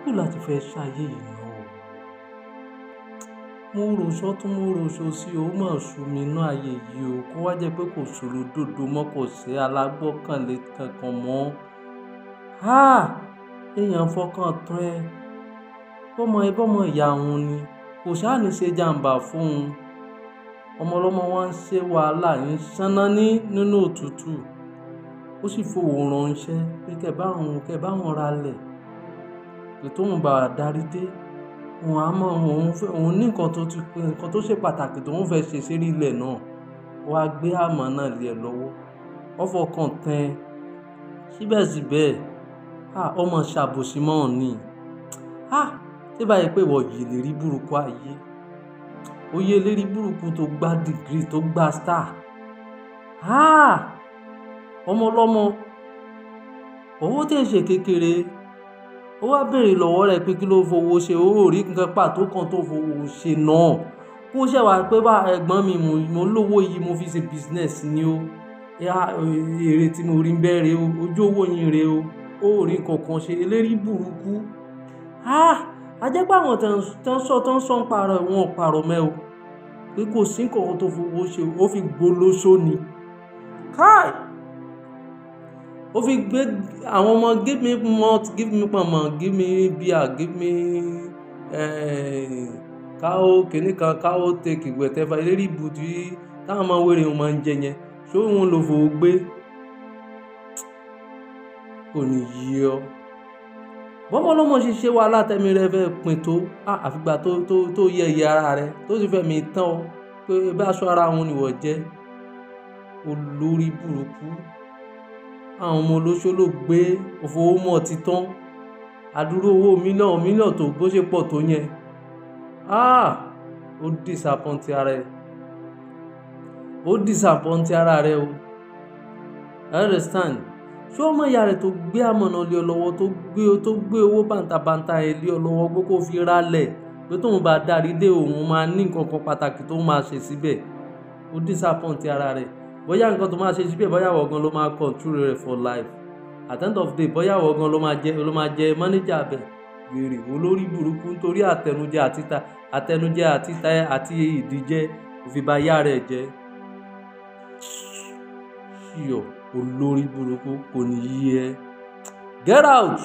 kú láti fẹ́ ṣayé yìí náà o. Mo ròṣọ́ tún mo ròṣọ́ sí o mà sú mi inú ayé yìí o, kó wá jẹ́ pé kò sòrò dòdò mọ́, kò sí alágbọ́kànlé kankan mọ́. Èèyàn fọkàn tán ẹ bọ́mọ ìyá òun ni kò ṣáà ní ṣe jàǹbá fún un. Ọmọ ọlọ́mọ wa ń ṣe wàhálà ń ṣáná nínú òtútù, ó sì fowó ránṣẹ́ pé kẹ́ bá wọn ra lẹ̀ pé tóun bá darí dé òun á mọ̀ òun ní nǹkan tó ṣe pàtàkì tóun fẹ́ ṣe sérí ilẹ̀ náà, wá gbé àmọ́ náà lé ẹ lọ́wọ́. Wọ́n fọkàn tán ẹ síbẹ̀síbẹ̀ ọmọ ṣàbòsí mọ́ ọ̀ ní. Tí báyìí pé ìwọ yìí lè rí burúkú ayé, oyè lérí burúkú tó gba dìgírì tó gba star. Ọmọ ọlọ́mọ owó tẹ̀ ṣe kékeré, ó wá béèrè lọ́wọ́ rẹ̀ pé kí ló fowó ṣe, ó rí nǹkan pàtó kan tó fowó ṣe náà. Kó ṣe wá pé bá ẹ̀gbọ́n mi mo lówó yìí mo fi ṣe business ni o, èrè tí mo rí bẹ̀rẹ̀ o, ojú owó yín rè o, ó rí nǹkan kan ṣe eléri burúkú. Ajẹ́pẹ́ àwọn tó ń sọ ń parọ́ wọn ò parọ́ mẹ́ o, pé kò sí nǹkan tó fowó ṣe, ó fi gbólóṣó ni. Ó fi gbé àwọn ọmọ give me malt, give me pọ̀nmọ́, give me beer, give me cow kìnnìkan cow take whatever eléri ibùdó táwọn ọmọ wèrè wọn máa ń jẹ yẹn, ṣó wọn lò fowó gbé. Kò ní yí ọ bọ́mọ ọlọ́mọ ṣe ṣe wàhálà tẹ́mi rẹ fẹ́ pin tó àfìgbà tó yẹ ìyá ara rẹ tó sì fẹ́ mi tán ọ pé bá aṣọ ara wọn nìwọ̀ jẹ́ olórí burúkú. Àwọn ọmọ olóṣó ló gbé òfowómọ̀ títán àdúró owó mílíọ̀nù tó bó ṣe pọ̀ tó yẹn. Ó disappoint ara rẹ o. I understand. Ṣé ọmọ ìyá rẹ̀ tó gbé àmọ̀nà lé ọ lọ́wọ́ tó gbé owó bàǹtàbàǹtà ẹ lé ọ lọ́wọ́ pé kó fi rálẹ̀ pé tóun bá darí dé òun máa ní nǹkan kan pàtàkì tó máa ṣe síbẹ̀, ó disappoint ara rẹ̀. Bóyá nǹkan tó máa ṣe síbẹ̀ bóyá ìwọ gan ló máa control rẹ̀ for life. At the end of the day bóyá ìwọ gan ló máa jẹ manager bẹ̀. Wèrè olórí burúkú nítorí àtẹnujẹ àti ìdíjẹ òfin bá yá rẹ̀ jẹ́. Ṣíyọ̀ olórí burúkú kò ní yí ẹ. Get out!